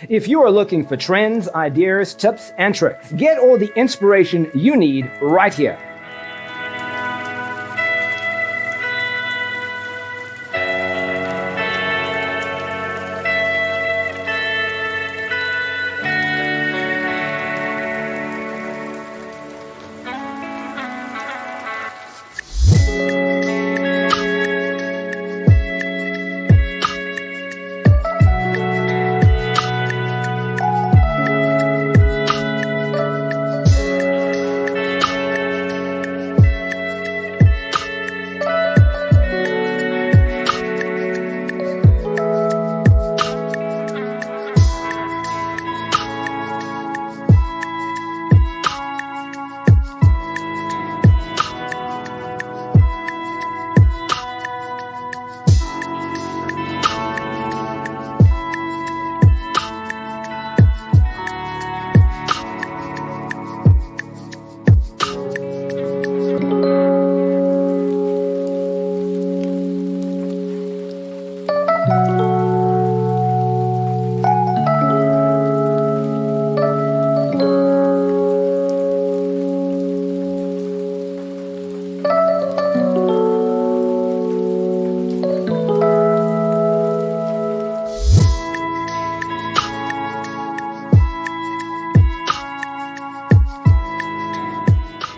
If you are looking for trends, ideas, tips, and tricks, get all the inspiration you need right here.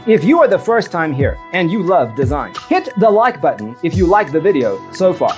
If you are the first time here and you love design, hit the like button if you like the video so far.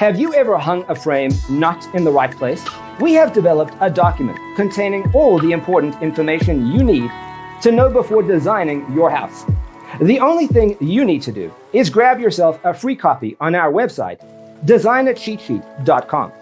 Have you ever hung a frame not in the right place? We have developed a document containing all the important information you need to know before designing your house. The only thing you need to do is grab yourself a free copy on our website, designitcheatsheet.com.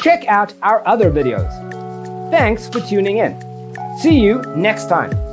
check out our other videos. Thanks for tuning in. See you next time.